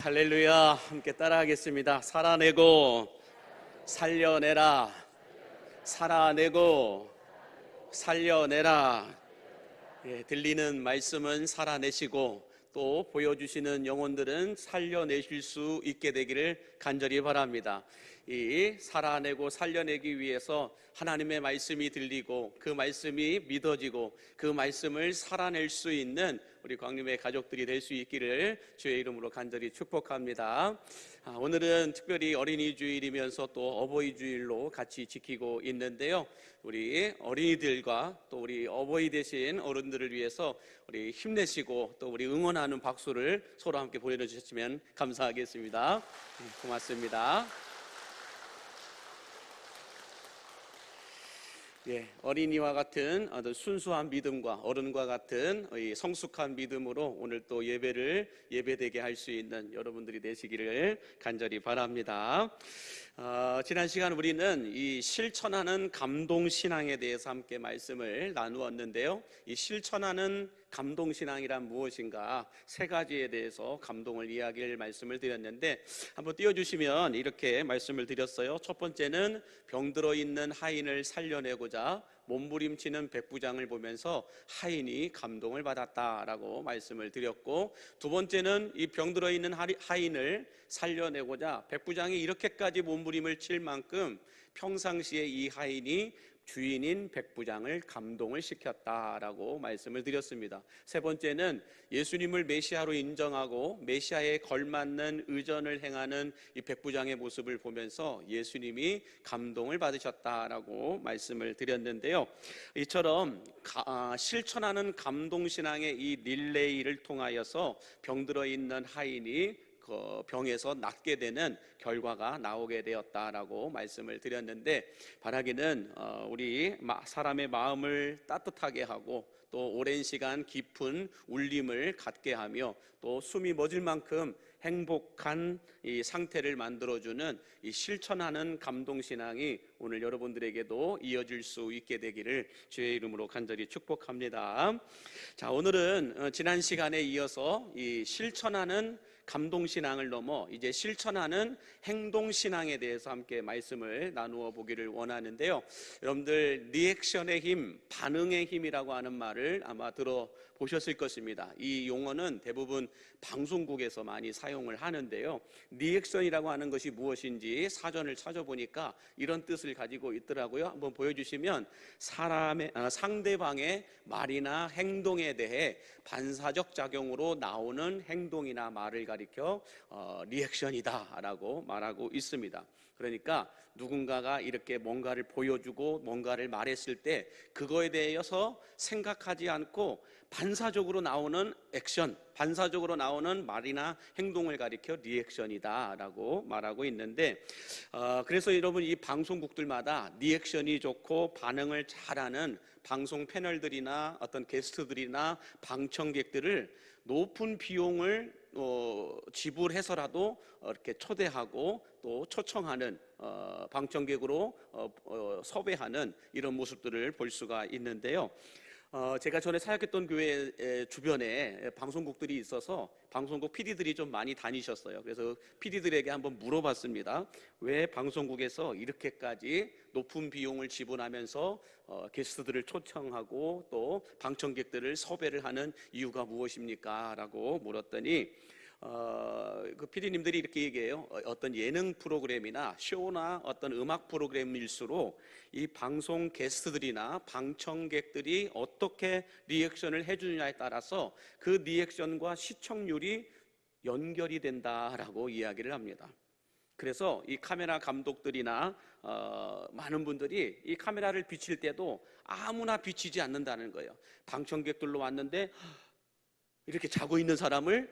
할렐루야. 함께 따라하겠습니다. 살아내고 살려내라. 살아내고 살려내라. 들리는 말씀은 살아내시고 또 보여주시는 영혼들은 살려내실 수 있게 되기를 간절히 바랍니다. 이 살아내고 살려내기 위해서 하나님의 말씀이 들리고 그 말씀이 믿어지고 그 말씀을 살아낼 수 있는 우리 광림의 가족들이 될 수 있기를 주의 이름으로 간절히 축복합니다. 오늘은 특별히 어린이 주일이면서 또 어버이 주일로 같이 지키고 있는데요. 우리 어린이들과 또 우리 어버이 되신 어른들을 위해서 우리 힘내시고 또 우리 응원하는 박수를 서로 함께 보내주셨으면 감사하겠습니다. 고맙습니다. 어린이와 같은 순수한 믿음과 어른과 같은 성숙한 믿음으로 오늘 또 예배되게 할 수 있는 여러분들이 되시기를 간절히 바랍니다. 지난 시간 우리는 이 실천하는 감동신앙에 대해서 함께 말씀을 나누었는데요. 이 실천하는 감동신앙이란 무엇인가 세 가지에 대해서 감동을 이야기할 말씀을 드렸는데 한번 띄워주시면 이렇게 말씀을 드렸어요. 첫 번째는 병들어 있는 하인을 살려내고자 몸부림치는 백부장을 보면서 하인이 감동을 받았다라고 말씀을 드렸고, 두 번째는 이 병들어 있는 하인을 살려내고자 백부장이 이렇게까지 몸부림을 칠 만큼 평상시에 이 하인이 주인인 백부장을 감동을 시켰다라고 말씀을 드렸습니다. 세 번째는 예수님을 메시아로 인정하고 메시아에 걸맞는 의전을 행하는 이 백부장의 모습을 보면서 예수님이 감동을 받으셨다라고 말씀을 드렸는데요. 이처럼 실천하는 감동신앙의 이 릴레이를 통하여서 병들어 있는 하인이 병에서 낫게 되는 결과가 나오게 되었다라고 말씀을 드렸는데, 바라기는 우리 사람의 마음을 따뜻하게 하고 또 오랜 시간 깊은 울림을 갖게 하며 또 숨이 멎을 만큼 행복한 이 상태를 만들어주는 이 실천하는 감동신앙이 오늘 여러분들에게도 이어질 수 있게 되기를 주의 이름으로 간절히 축복합니다. 자, 오늘은 지난 시간에 이어서 이 실천하는 감동신앙을 넘어 이제 실천하는 행동신앙에 대해서 함께 말씀을 나누어 보기를 원하는데요. 여러분들 리액션의 힘, 반응의 힘이라고 하는 말을 아마 들어보셨을 것입니다. 이 용어는 대부분 방송국에서 많이 사용을 하는데요. 리액션이라고 하는 것이 무엇인지 사전을 찾아보니까 이런 뜻을 가지고 있더라고요. 한번 보여주시면 상대방의 말이나 행동에 대해 반사적 작용으로 나오는 행동이나 말을 가리켜 리액션이다 라고 말하고 있습니다. 그러니까 누군가가 이렇게 뭔가를 보여주고 뭔가를 말했을 때 그거에 대해서 생각하지 않고 반사적으로 나오는 액션, 반사적으로 나오는 말이나 행동을 가리켜 리액션이다 라고 말하고 있는데, 그래서 여러분 이 방송국들마다 리액션이 좋고 반응을 잘하는 방송 패널들이나 어떤 게스트들이나 방청객들을 높은 비용을 지불해서라도 이렇게 초대하고 또 초청하는 방청객으로 섭외하는 이런 모습들을 볼 수가 있는데요. 제가 전에 사역했던 교회 주변에 방송국들이 있어서 방송국 PD들이 좀 많이 다니셨어요. 그래서 PD들에게 한번 물어봤습니다. 왜 방송국에서 이렇게까지 높은 비용을 지불하면서 게스트들을 초청하고 또 방청객들을 섭외를 하는 이유가 무엇입니까? 라고 물었더니 그 PD님들이 이렇게 얘기해요. 어떤 예능 프로그램이나 쇼나 어떤 음악 프로그램일수록 이 방송 게스트들이나 방청객들이 어떻게 리액션을 해주느냐에 따라서 그 리액션과 시청률이 연결이 된다라고 이야기를 합니다. 그래서 이 카메라 감독들이나 많은 분들이 이 카메라를 비칠 때도 아무나 비치지 않는다는 거예요. 방청객들로 왔는데 이렇게 자고 있는 사람을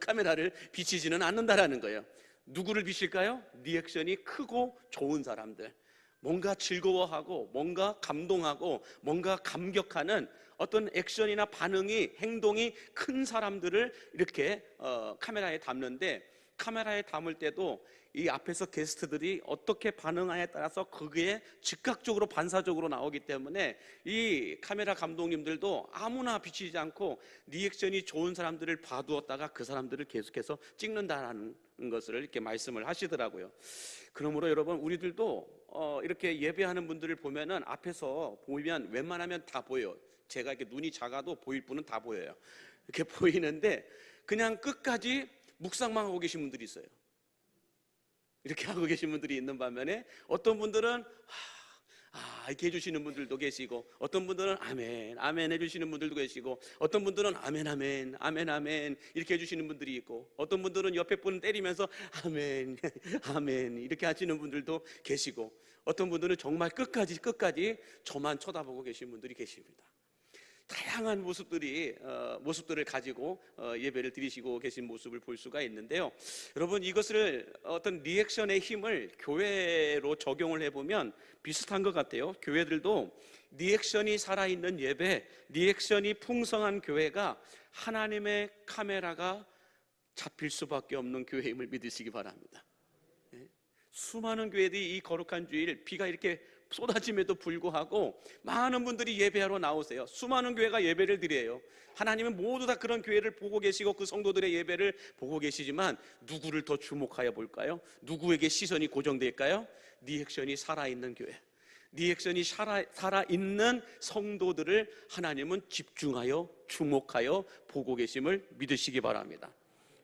카메라를 비치지는 않는다라는 거예요. 누구를 비칠까요? 리액션이 크고 좋은 사람들, 뭔가 즐거워하고 뭔가 감동하고 뭔가 감격하는 어떤 액션이나 반응이 행동이 큰 사람들을 이렇게 카메라에 담는데, 카메라에 담을 때도 이 앞에서 게스트들이 어떻게 반응하냐에 따라서 그게 즉각적으로 반사적으로 나오기 때문에 이 카메라 감독님들도 아무나 비치지 않고 리액션이 좋은 사람들을 봐두었다가 그 사람들을 계속해서 찍는다라는 것을 이렇게 말씀을 하시더라고요. 그러므로 여러분, 우리들도 이렇게 예배하는 분들을 보면은 앞에서 보면 웬만하면 다 보여요. 제가 이렇게 눈이 작아도 보일 분은 다 보여요. 이렇게 보이는데 그냥 끝까지 묵상만 하고 계신 분들이 있어요. 이렇게 하고 계신 분들이 있는 반면에 어떤 분들은 이렇게 해주시는 분들도 계시고, 어떤 분들은 아멘 아멘 해주시는 분들도 계시고, 어떤 분들은 아멘 아멘 아멘 아멘 이렇게 해주시는 분들이 있고, 어떤 분들은 옆에 분을 때리면서 아멘 아멘 이렇게 하시는 분들도 계시고, 어떤 분들은 정말 끝까지 저만 쳐다보고 계신 분들이 계십니다. 다양한 모습들을 가지고 예배를 드리시고 계신 모습을 볼 수가 있는데요. 여러분, 이것을 어떤 리액션의 힘을 교회로 적용을 해보면 비슷한 것 같아요. 교회들도 리액션이 살아있는 예배, 리액션이 풍성한 교회가 하나님의 카메라가 잡힐 수밖에 없는 교회임을 믿으시기 바랍니다. 수많은 교회들이 이 거룩한 주일 비가 이렇게 쏟아짐에도 불구하고 많은 분들이 예배하러 나오세요. 수많은 교회가 예배를 드려요. 하나님은 모두 다 그런 교회를 보고 계시고 그 성도들의 예배를 보고 계시지만 누구를 더 주목하여 볼까요? 누구에게 시선이 고정될까요? 리액션이 살아있는 교회, 리액션이 살아있는 성도들을 하나님은 집중하여 주목하여 보고 계심을 믿으시기 바랍니다.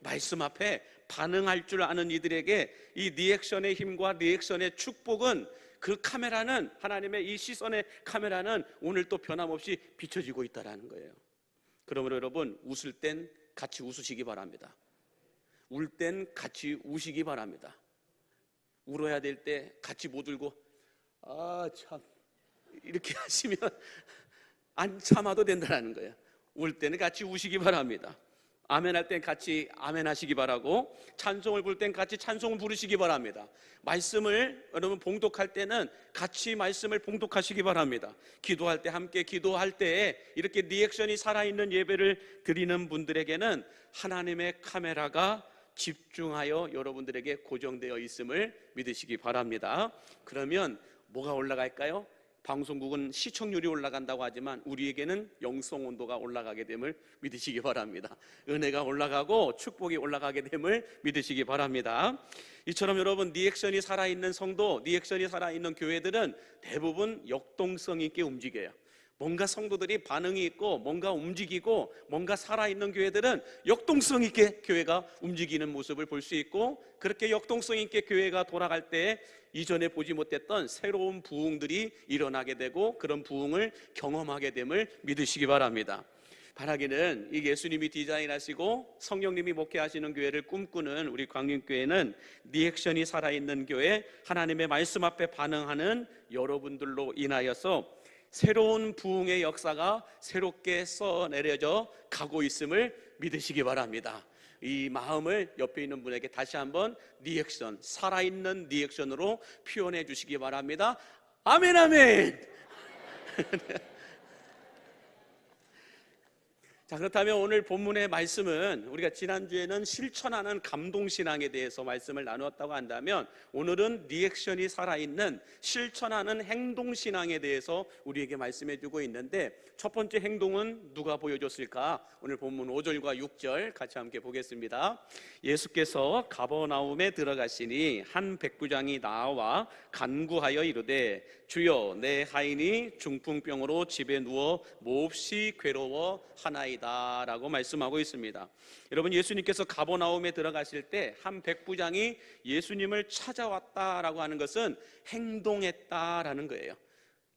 말씀 앞에 반응할 줄 아는 이들에게 이 리액션의 힘과 리액션의 축복은, 그 카메라는, 하나님의 이 시선의 카메라는 오늘 또 변함없이 비춰지고 있다는 거예요. 그러므로 여러분, 웃을 땐 같이 웃으시기 바랍니다. 울 땐 같이 우시기 바랍니다. 울어야 될 때 같이 못 울고 참 이렇게 하시면 안 참아도 된다는 거예요. 울 때는 같이 우시기 바랍니다. 아멘 할 땐 같이 아멘 하시기 바라고, 찬송을 부를 땐 같이 찬송을 부르시기 바랍니다. 말씀을 여러분 봉독할 때는 같이 말씀을 봉독하시기 바랍니다. 기도할 때 함께 기도할 때 이렇게 리액션이 살아있는 예배를 드리는 분들에게는 하나님의 카메라가 집중하여 여러분들에게 고정되어 있음을 믿으시기 바랍니다. 그러면 뭐가 올라갈까요? 방송국은 시청률이 올라간다고 하지만 우리에게는 영성 온도가 올라가게 됨을 믿으시기 바랍니다. 은혜가 올라가고 축복이 올라가게 됨을 믿으시기 바랍니다. 이처럼 여러분, 리액션이 살아있는 성도, 리액션이 살아있는 교회들은 대부분 역동성 있게 움직여요. 뭔가 성도들이 반응이 있고 뭔가 움직이고 뭔가 살아있는 교회들은 역동성 있게 교회가 움직이는 모습을 볼 수 있고, 그렇게 역동성 있게 교회가 돌아갈 때 이전에 보지 못했던 새로운 부흥들이 일어나게 되고 그런 부흥을 경험하게 됨을 믿으시기 바랍니다. 바라기는 이 예수님이 디자인하시고 성령님이 목회하시는 교회를 꿈꾸는 우리 광림교회는 리액션이 살아있는 교회, 하나님의 말씀 앞에 반응하는 여러분들로 인하여서 새로운 부흥의 역사가 새롭게 써내려져 가고 있음을 믿으시기 바랍니다. 이 마음을 옆에 있는 분에게 다시 한번 리액션, 살아있는 리액션으로 표현해 주시기 바랍니다. 아멘 아멘. 자, 그렇다면 오늘 본문의 말씀은, 우리가 지난주에는 실천하는 감동신앙에 대해서 말씀을 나누었다고 한다면 오늘은 리액션이 살아있는 실천하는 행동신앙에 대해서 우리에게 말씀해 주고 있는데, 첫 번째 행동은 누가 보여줬을까? 오늘 본문 5절과 6절 같이 함께 보겠습니다. 예수께서 가버나움에 들어가시니 한 백부장이 나와 간구하여 이르되 주여, 내 하인이 중풍병으로 집에 누워 몹시 괴로워하나이다 라고 말씀하고 있습니다. 여러분, 예수님께서 가버나움에 들어가실 때 한 백부장이 예수님을 찾아왔다라고 하는 것은 행동했다라는 거예요.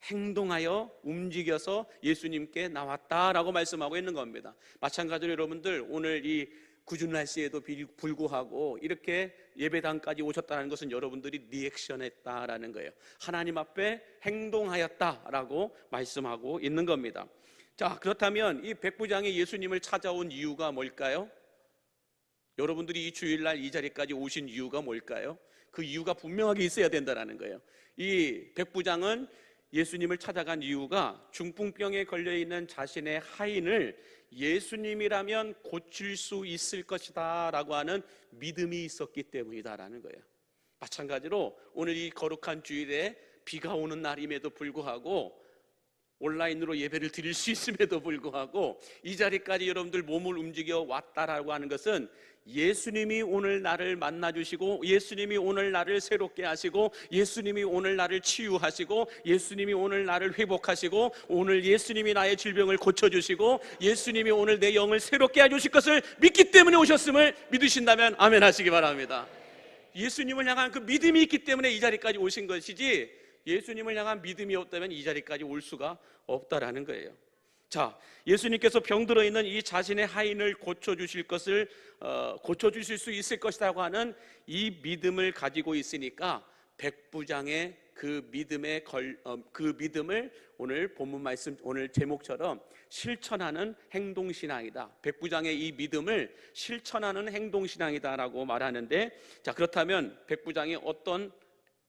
행동하여 움직여서 예수님께 나왔다라고 말씀하고 있는 겁니다. 마찬가지로 여러분들, 오늘 이 궂은 날씨에도 불구하고 이렇게 예배당까지 오셨다는 것은 여러분들이 리액션했다라는 거예요. 하나님 앞에 행동하였다라고 말씀하고 있는 겁니다. 자, 그렇다면 이 백부장이 예수님을 찾아온 이유가 뭘까요? 여러분들이 이 주일날 이 자리까지 오신 이유가 뭘까요? 그 이유가 분명하게 있어야 된다는 거예요. 이 백부장은 예수님을 찾아간 이유가 중풍병에 걸려있는 자신의 하인을 예수님이라면 고칠 수 있을 것이다 라고 하는 믿음이 있었기 때문이다라는 거예요. 마찬가지로 오늘 이 거룩한 주일에 비가 오는 날임에도 불구하고 온라인으로 예배를 드릴 수 있음에도 불구하고 이 자리까지 여러분들 몸을 움직여 왔다라고 하는 것은 예수님이 오늘 나를 만나주시고, 예수님이 오늘 나를 새롭게 하시고, 예수님이 오늘 나를 치유하시고, 예수님이 오늘 나를 회복하시고, 오늘 예수님이 나의 질병을 고쳐주시고, 예수님이 오늘 내 영을 새롭게 해주실 것을 믿기 때문에 오셨음을 믿으신다면 아멘 하시기 바랍니다. 예수님을 향한 그 믿음이 있기 때문에 이 자리까지 오신 것이지, 예수님을 향한 믿음이 없다면 이 자리까지 올 수가 없다라는 거예요. 자, 예수님께서 병들어 있는 이 자신의 하인을 고쳐주실 것을 고쳐주실 수 있을 것이라고 하는 이 믿음을 가지고 있으니까 백부장의 그 믿음을 오늘 본문 말씀, 오늘 제목처럼 실천하는 행동신앙이다. 백부장의 이 믿음을 실천하는 행동신앙이다라고 말하는데, 자, 그렇다면 백부장이 어떤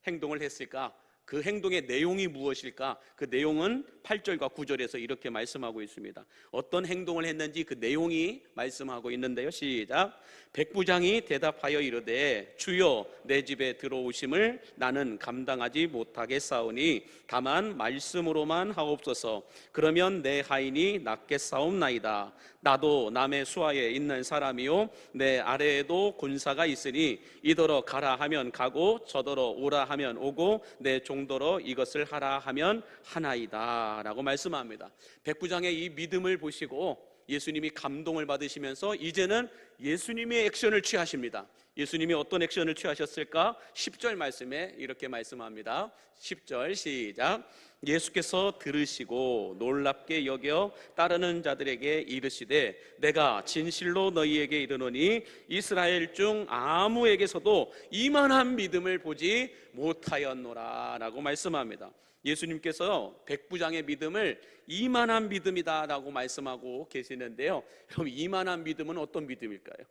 행동을 했을까? 그 행동의 내용이 무엇일까? 그 내용은 8절과 9절에서 이렇게 말씀하고 있습니다. 어떤 행동을 했는지 그 내용이 말씀하고 있는데요. 시작. 백부장이 대답하여 이르되 주여 내 집에 들어오심을 나는 감당하지 못하겠사오니 다만 말씀으로만 하옵소서. 그러면 내 하인이 낫겠사옵나이다. 나도 남의 수하에 있는 사람이요 내 아래에도 군사가 있으니 이더러 가라 하면 가고 저더러 오라 하면 오고 내 종더러 이것을 하라 하면 하나이다 라고 말씀합니다. 백부장의 이 믿음을 보시고 예수님이 감동을 받으시면서 이제는 예수님의 액션을 취하십니다. 예수님이 어떤 액션을 취하셨을까? 10절 말씀에 이렇게 말씀합니다. 10절 시작. 예수께서 들으시고 놀랍게 여겨 따르는 자들에게 이르시되 내가 진실로 너희에게 이르노니 이스라엘 중 아무에게서도 이만한 믿음을 보지 못하였노라 라고 말씀합니다. 예수님께서 백부장의 믿음을 이만한 믿음이다 라고 말씀하고 계시는데요, 그럼 이만한 믿음은 어떤 믿음일까요?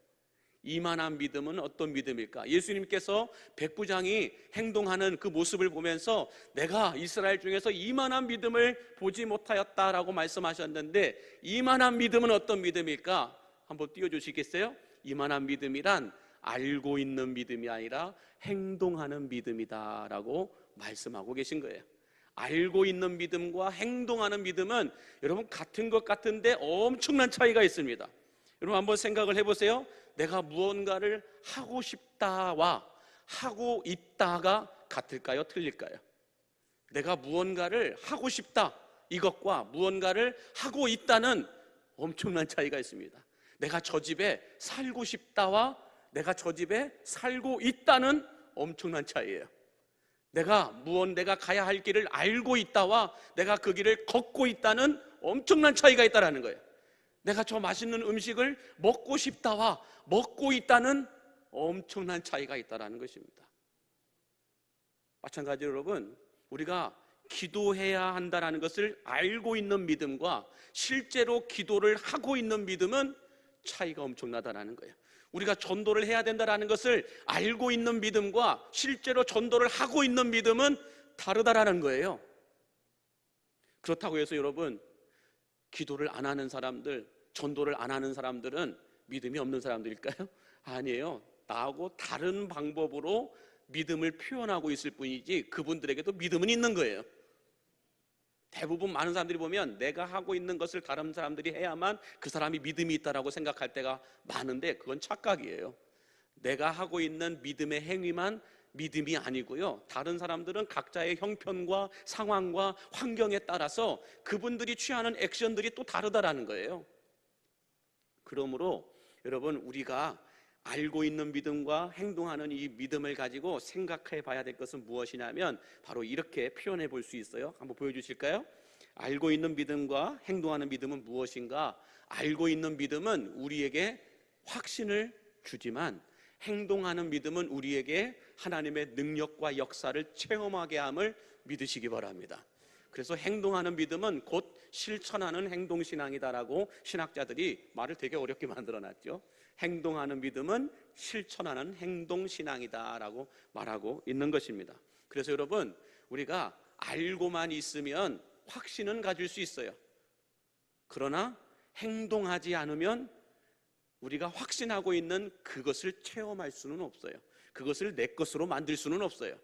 이만한 믿음은 어떤 믿음일까? 예수님께서 백부장이 행동하는 그 모습을 보면서 내가 이스라엘 중에서 이만한 믿음을 보지 못하였다라고 말씀하셨는데, 이만한 믿음은 어떤 믿음일까? 한번 띄워주시겠어요? 이만한 믿음이란 알고 있는 믿음이 아니라 행동하는 믿음이다 라고 말씀하고 계신 거예요. 알고 있는 믿음과 행동하는 믿음은 여러분 같은 것 같은데 엄청난 차이가 있습니다. 여러분 한번 생각을 해보세요. 내가 무언가를 하고 싶다와 하고 있다가 같을까요? 틀릴까요? 내가 무언가를 하고 싶다 이것과 무언가를 하고 있다는 엄청난 차이가 있습니다. 내가 저 집에 살고 싶다와 내가 저 집에 살고 있다는 엄청난 차이예요. 내가 가야 할 길을 알고 있다와 내가 그 길을 걷고 있다는 엄청난 차이가 있다는 거예요. 내가 저 맛있는 음식을 먹고 싶다와 먹고 있다는 엄청난 차이가 있다는 것입니다. 마찬가지로 여러분, 우리가 기도해야 한다는 것을 알고 있는 믿음과 실제로 기도를 하고 있는 믿음은 차이가 엄청나다는 거예요. 우리가 전도를 해야 된다는 것을 알고 있는 믿음과 실제로 전도를 하고 있는 믿음은 다르다라는 거예요. 그렇다고 해서 여러분, 기도를 안 하는 사람들, 전도를 안 하는 사람들은 믿음이 없는 사람들일까요? 아니에요. 나하고 다른 방법으로 믿음을 표현하고 있을 뿐이지 그분들에게도 믿음은 있는 거예요. 대부분 많은 사람들이 보면 내가 하고 있는 것을 다른 사람들이 해야만 그 사람이 믿음이 있다라고 생각할 때가 많은데 그건 착각이에요. 내가 하고 있는 믿음의 행위만 믿음이 아니고요, 다른 사람들은 각자의 형편과 상황과 환경에 따라서 그분들이 취하는 액션들이 또 다르다라는 거예요. 그러므로 여러분, 우리가 알고 있는 믿음과 행동하는 이 믿음을 가지고 생각해 봐야 될 것은 무엇이냐면 바로 이렇게 표현해 볼 수 있어요. 한번 보여주실까요? 알고 있는 믿음과 행동하는 믿음은 무엇인가? 알고 있는 믿음은 우리에게 확신을 주지만 행동하는 믿음은 우리에게 하나님의 능력과 역사를 체험하게 함을 믿으시기 바랍니다. 그래서 행동하는 믿음은 곧 실천하는 행동신앙이다라고 신학자들이 말을 되게 어렵게 만들어놨죠. 행동하는 믿음은 실천하는 행동신앙이다라고 말하고 있는 것입니다. 그래서 여러분, 우리가 알고만 있으면 확신은 가질 수 있어요. 그러나 행동하지 않으면 우리가 확신하고 있는 그것을 체험할 수는 없어요. 그것을 내 것으로 만들 수는 없어요.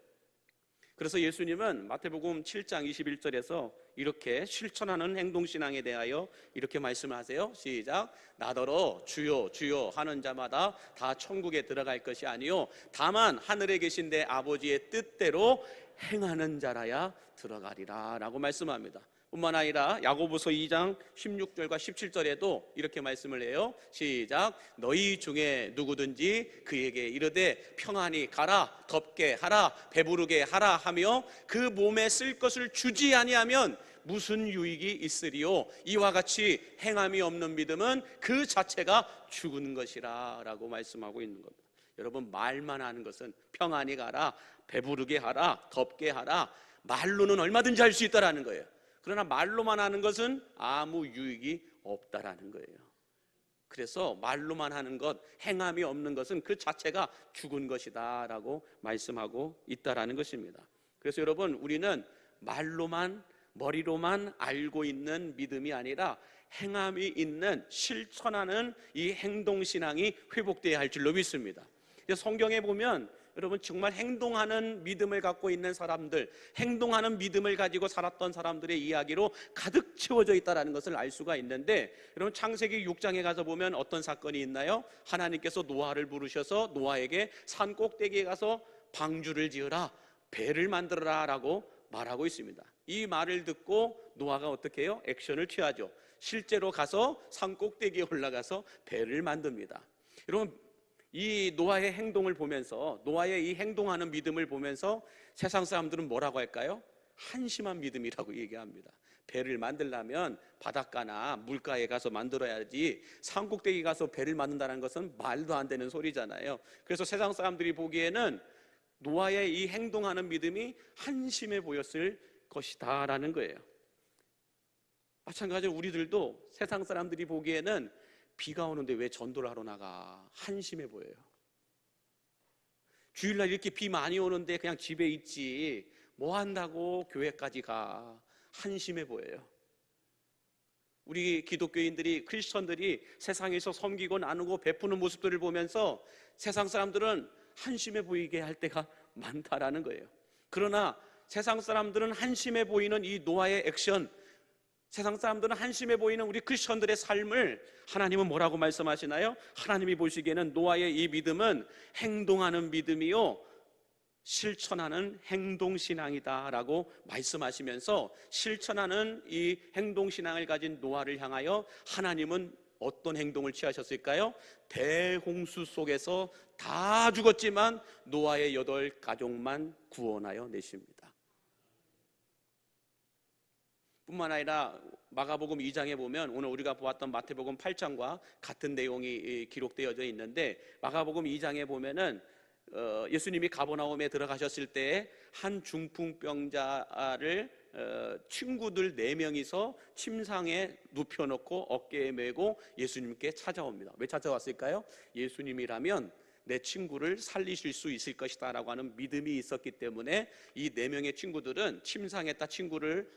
그래서 예수님은 마태복음 7장 21절에서 이렇게 실천하는 행동신앙에 대하여 이렇게 말씀하세요. 시작. 나더러 주여 주여 하는 자마다 다 천국에 들어갈 것이 아니요 다만 하늘에 계신 내 아버지의 뜻대로 행하는 자라야 들어가리라 라고 말씀합니다. 뿐만 아니라 야고보서 2장 16절과 17절에도 이렇게 말씀을 해요. 시작. 너희 중에 누구든지 그에게 이르되 평안히 가라, 덥게 하라, 배부르게 하라 하며 그 몸에 쓸 것을 주지 아니하면 무슨 유익이 있으리요? 이와 같이 행함이 없는 믿음은 그 자체가 죽은 것이라 라고 말씀하고 있는 겁니다. 여러분, 말만 하는 것은 평안히 가라, 배부르게 하라, 덥게 하라, 말로는 얼마든지 할 수 있다라는 거예요. 그러나 말로만 하는 것은 아무 유익이 없다라는 거예요. 그래서 말로만 하는 것, 행함이 없는 것은 그 자체가 죽은 것이다 라고 말씀하고 있다라는 것입니다. 그래서 여러분, 우리는 말로만, 머리로만 알고 있는 믿음이 아니라 행함이 있는, 실천하는 이 행동신앙이 회복되어야 할 줄로 믿습니다. 성경에 보면 여러분, 정말 행동하는 믿음을 갖고 있는 사람들, 행동하는 믿음을 가지고 살았던 사람들의 이야기로 가득 채워져 있다는 것을 알 수가 있는데, 여러분 창세기 6장에 가서 보면 어떤 사건이 있나요? 하나님께서 노아를 부르셔서 노아에게 산 꼭대기에 가서 방주를 지으라, 배를 만들어라 라고 말하고 있습니다. 이 말을 듣고 노아가 어떻게 해요? 액션을 취하죠. 실제로 가서 산 꼭대기에 올라가서 배를 만듭니다. 여러분, 이 노아의 행동을 보면서, 노아의 이 행동하는 믿음을 보면서 세상 사람들은 뭐라고 할까요? 한심한 믿음이라고 얘기합니다. 배를 만들려면 바닷가나 물가에 가서 만들어야지 산꼭대기 가서 배를 만든다는 것은 말도 안 되는 소리잖아요. 그래서 세상 사람들이 보기에는 노아의 이 행동하는 믿음이 한심해 보였을 것이다 라는 거예요. 마찬가지로 우리들도 세상 사람들이 보기에는 비가 오는데 왜 전도를 하러 나가? 한심해 보여요. 주일날 이렇게 비 많이 오는데 그냥 집에 있지 뭐 한다고 교회까지 가? 한심해 보여요. 우리 기독교인들이, 크리스천들이 세상에서 섬기고 나누고 베푸는 모습들을 보면서 세상 사람들은 한심해 보이게 할 때가 많다라는 거예요. 그러나 세상 사람들은 한심해 보이는 이 노아의 액션, 세상 사람들은 한심해 보이는 우리 크리스천들의 삶을 하나님은 뭐라고 말씀하시나요? 하나님이 보시기에는 노아의 이 믿음은 행동하는 믿음이요 실천하는 행동신앙이다 라고 말씀하시면서, 실천하는 이 행동신앙을 가진 노아를 향하여 하나님은 어떤 행동을 취하셨을까요? 대홍수 속에서 다 죽었지만 노아의 8가족만 구원하여 내십니다. 뿐만 아니라 마가복음 2장에 보면 오늘 우리가 보았던 마태복음 8장과 같은 내용이 기록되어져 있는데, 마가복음 2장에 보면은 예수님이 가버나움에 들어가셨을 때 한 중풍병자를 친구들 4명이서 침상에 눕혀놓고 어깨에 메고 예수님께 찾아옵니다. 왜 찾아왔을까요? 예수님이라면 내 친구를 살리실 수 있을 것이다 라고 하는 믿음이 있었기 때문에 이 4명의 친구들은 침상에다 친구를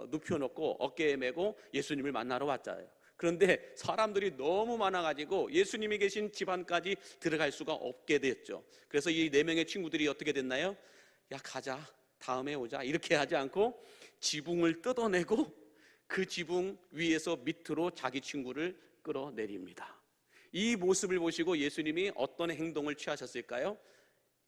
눕혀놓고 어깨에 메고 예수님을 만나러 왔잖아요. 그런데 사람들이 너무 많아가지고 예수님이 계신 집안까지 들어갈 수가 없게 됐죠. 그래서 이 4명의 친구들이 어떻게 됐나요? 야, 가자, 다음에 오자, 이렇게 하지 않고 지붕을 뜯어내고 그 지붕 위에서 밑으로 자기 친구를 끌어내립니다. 이 모습을 보시고 예수님이 어떤 행동을 취하셨을까요?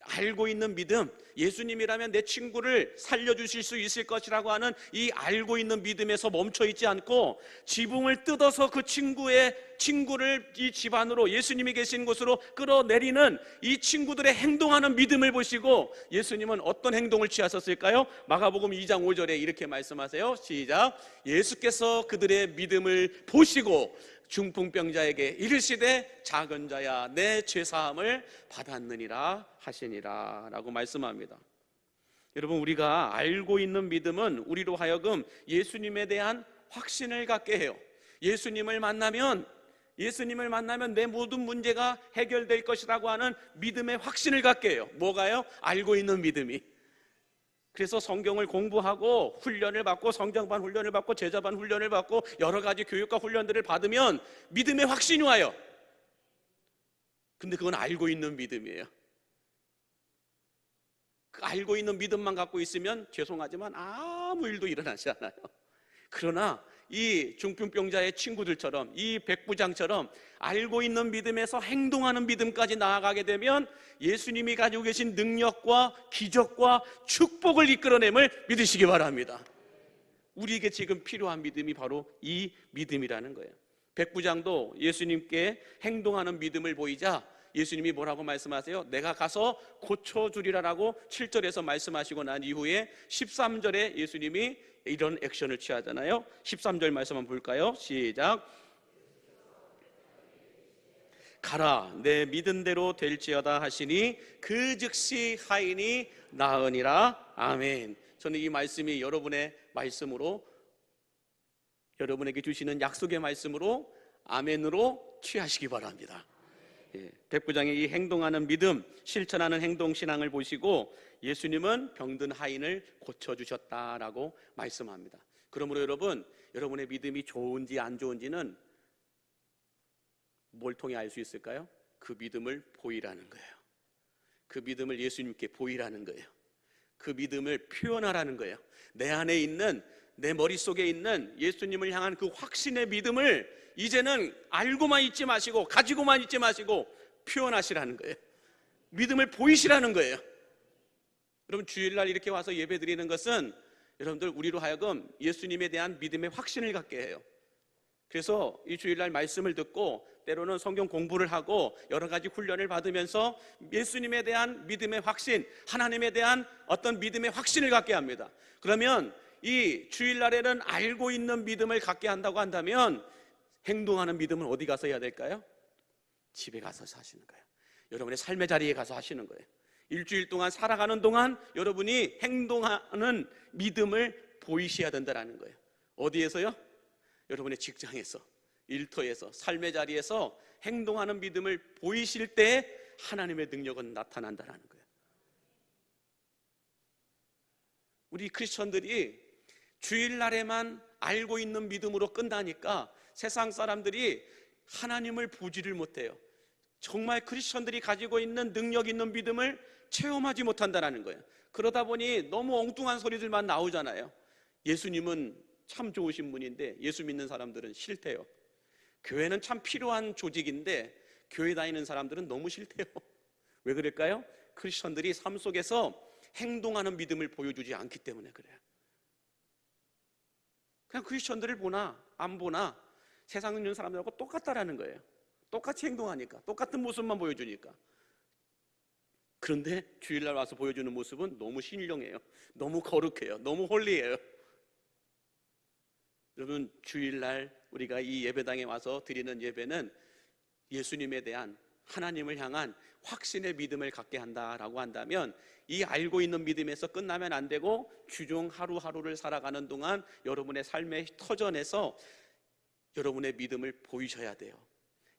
알고 있는 믿음, 예수님이라면 내 친구를 살려주실 수 있을 것이라고 하는 이 알고 있는 믿음에서 멈춰있지 않고 지붕을 뜯어서 그 친구를 이 집 안으로, 예수님이 계신 곳으로 끌어내리는 이 친구들의 행동하는 믿음을 보시고 예수님은 어떤 행동을 취하셨을까요? 마가복음 2장 5절에 이렇게 말씀하세요. 시작. 예수께서 그들의 믿음을 보시고 중풍병자에게 이르시되 작은 자야 내 죄사함을 받았느니라 하시니라 라고 말씀합니다. 여러분, 우리가 알고 있는 믿음은 우리로 하여금 예수님에 대한 확신을 갖게 해요. 예수님을 만나면 내 모든 문제가 해결될 것이라고 하는 믿음의 확신을 갖게 해요. 뭐가요? 알고 있는 믿음이. 그래서 성경을 공부하고 훈련을 받고 성경반 훈련을 받고 제자반 훈련을 받고 여러 가지 교육과 훈련들을 받으면 믿음의 확신이 와요. 근데 그건 알고 있는 믿음이에요. 그 알고 있는 믿음만 갖고 있으면 죄송하지만 아무 일도 일어나지 않아요. 그러나 이 중풍병자의 친구들처럼 이 백부장처럼 알고 있는 믿음에서 행동하는 믿음까지 나아가게 되면 예수님이 가지고 계신 능력과 기적과 축복을 이끌어냄을 믿으시기 바랍니다. 우리에게 지금 필요한 믿음이 바로 이 믿음이라는 거예요. 백부장도 예수님께 행동하는 믿음을 보이자 예수님이 뭐라고 말씀하세요? 내가 가서 고쳐주리라라고 7절에서 말씀하시고 난 이후에 13절에 예수님이 이런 액션을 취하잖아요. 13절 말씀 한번 볼까요? 시작. 가라, 내 믿은 대로 될지어다 하시니 그 즉시 하인이 나으니라. 아멘. 저는 이 말씀이 여러분의 말씀으로, 여러분에게 주시는 약속의 말씀으로 아멘으로 취하시기 바랍니다. 백부장의 이 행동하는 믿음, 실천하는 행동 신앙을 보시고 예수님은 병든 하인을 고쳐주셨다라고 말씀합니다. 그러므로 여러분, 여러분의 믿음이 좋은지 안 좋은지는 뭘 통해 알 수 있을까요? 그 믿음을 보이라는 거예요. 그 믿음을 예수님께 보이라는 거예요. 그 믿음을 표현하라는 거예요. 내 안에 있는, 내 머릿속에 있는 예수님을 향한 그 확신의 믿음을 이제는 알고만 있지 마시고 가지고만 있지 마시고 표현하시라는 거예요. 믿음을 보이시라는 거예요. 여러분, 주일날 이렇게 와서 예배 드리는 것은 여러분들 우리로 하여금 예수님에 대한 믿음의 확신을 갖게 해요. 그래서 이 주일날 말씀을 듣고 때로는 성경 공부를 하고 여러 가지 훈련을 받으면서 예수님에 대한 믿음의 확신, 하나님에 대한 어떤 믿음의 확신을 갖게 합니다. 그러면 이 주일날에는 알고 있는 믿음을 갖게 한다고 한다면 행동하는 믿음은 어디 가서 해야 될까요? 집에 가서 하시는 거예요. 여러분의 삶의 자리에 가서 하시는 거예요. 일주일 동안 살아가는 동안 여러분이 행동하는 믿음을 보이셔야 된다는 거예요. 어디에서요? 여러분의 직장에서, 일터에서, 삶의 자리에서 행동하는 믿음을 보이실 때 하나님의 능력은 나타난다는 거예요. 우리 크리스천들이 주일날에만 알고 있는 믿음으로 끝나니까 세상 사람들이 하나님을 보지를 못해요. 정말 크리스천들이 가지고 있는 능력 있는 믿음을 체험하지 못한다는 거예요. 그러다 보니 너무 엉뚱한 소리들만 나오잖아요. 예수님은 참 좋으신 분인데 예수 믿는 사람들은 싫대요. 교회는 참 필요한 조직인데 교회 다니는 사람들은 너무 싫대요. 왜 그럴까요? 크리스천들이 삶 속에서 행동하는 믿음을 보여주지 않기 때문에 그래요. 그냥 크리스천들을 보나 안 보나 세상에 있는 사람들하고 똑같다라는 거예요. 똑같이 행동하니까, 똑같은 모습만 보여주니까. 그런데 주일날 와서 보여주는 모습은 너무 신령해요. 너무 거룩해요. 너무 홀리해요. 여러분, 주일날 우리가 이 예배당에 와서 드리는 예배는 예수님에 대한, 하나님을 향한 확신의 믿음을 갖게 한다라고 한다면 이 알고 있는 믿음에서 끝나면 안 되고 주중 하루하루를 살아가는 동안 여러분의 삶의 터전에서 여러분의 믿음을 보이셔야 돼요.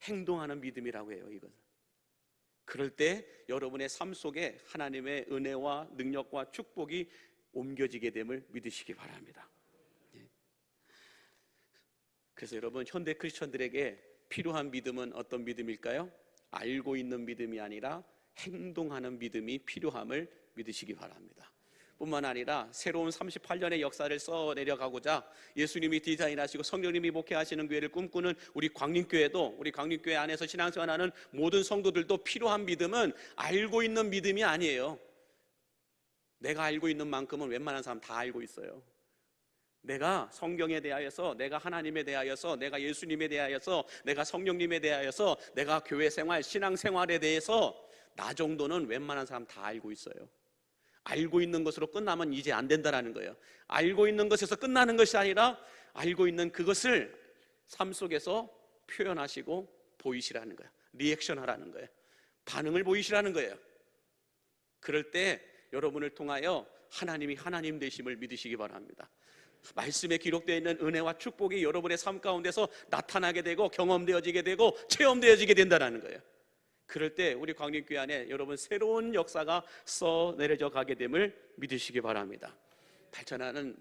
행동하는 믿음이라고 해요, 이건. 그럴 때 여러분의 삶 속에 하나님의 은혜와 능력과 축복이 옮겨지게 됨을 믿으시기 바랍니다. 그래서 여러분, 현대 크리스천들에게 필요한 믿음은 어떤 믿음일까요? 알고 있는 믿음이 아니라 행동하는 믿음이 필요함을 믿으시기 바랍니다. 뿐만 아니라 새로운 38년의 역사를 써내려가고자 예수님이 디자인하시고 성령님이 목회하시는 교회를 꿈꾸는 우리 광림교회도, 우리 광림교회 안에서 신앙생활하는 모든 성도들도 필요한 믿음은 알고 있는 믿음이 아니에요. 내가 알고 있는 만큼은 웬만한 사람 다 알고 있어요. 내가 성경에 대하여서, 내가 하나님에 대하여서, 내가 예수님에 대하여서, 내가 성령님에 대하여서, 내가 교회 생활, 신앙 생활에 대해서 나 정도는 웬만한 사람 다 알고 있어요. 알고 있는 것으로 끝나면 이제 안 된다는 거예요. 알고 있는 것에서 끝나는 것이 아니라 알고 있는 그것을 삶 속에서 표현하시고 보이시라는 거예요. 리액션 하라는 거예요. 반응을 보이시라는 거예요. 그럴 때 여러분을 통하여 하나님이 하나님 되심을 믿으시기 바랍니다. 말씀에 기록되어 있는 은혜와 축복이 여러분의 삶 가운데서 나타나게 되고 경험되어지게 되고 체험되어지게 된다는 거예요. 그럴 때 우리 광림교회 안에 여러분 새로운 역사가 써내려져 가게 됨을 믿으시기 바랍니다. 발전하는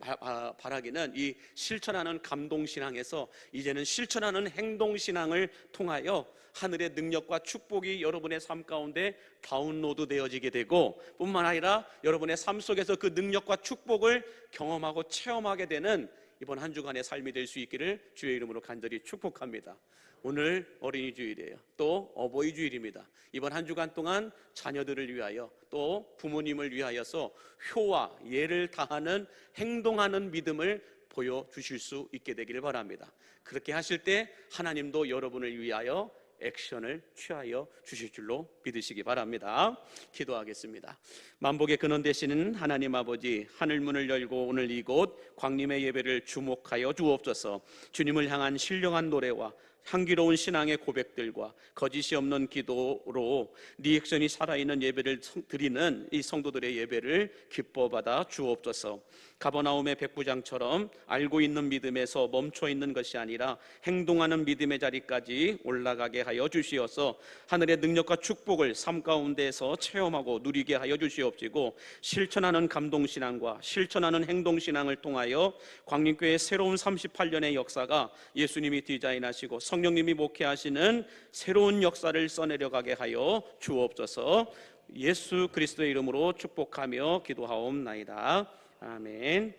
바라기는 이 실천하는 감동신앙에서 이제는 실천하는 행동신앙을 통하여 하늘의 능력과 축복이 여러분의 삶 가운데 다운로드 되어지게 되고, 뿐만 아니라 여러분의 삶 속에서 그 능력과 축복을 경험하고 체험하게 되는 이번 한 주간의 삶이 될 수 있기를 주의 이름으로 간절히 축복합니다. 오늘 어린이 주일이에요. 또 어버이 주일입니다. 이번 한 주간 동안 자녀들을 위하여 또 부모님을 위하여서 효와 예를 다하는 행동하는 믿음을 보여주실 수 있게 되기를 바랍니다. 그렇게 하실 때 하나님도 여러분을 위하여 액션을 취하여 주실 줄로 믿으시기 바랍니다. 기도하겠습니다. 만복의 근원 되시는 하나님 아버지, 하늘문을 열고 오늘 이곳 광림의 예배를 주목하여 주옵소서. 주님을 향한 신령한 노래와 향기로운 신앙의 고백들과 거짓이 없는 기도로 리액션이 살아있는 예배를 드리는 이 성도들의 예배를 기뻐받아 주옵소서. 가버나움의 백부장처럼 알고 있는 믿음에서 멈춰 있는 것이 아니라 행동하는 믿음의 자리까지 올라가게 하여 주시어서 하늘의 능력과 축복을 삶 가운데서 체험하고 누리게 하여 주시옵시고, 실천하는 감동신앙과 실천하는 행동신앙을 통하여 광림교회의 새로운 38년의 역사가 예수님이 디자인하시고 성령님이 목회하시는 새로운 역사를 써내려가게 하여 주옵소서. 예수 그리스도의 이름으로 축복하며 기도하옵나이다. 아멘.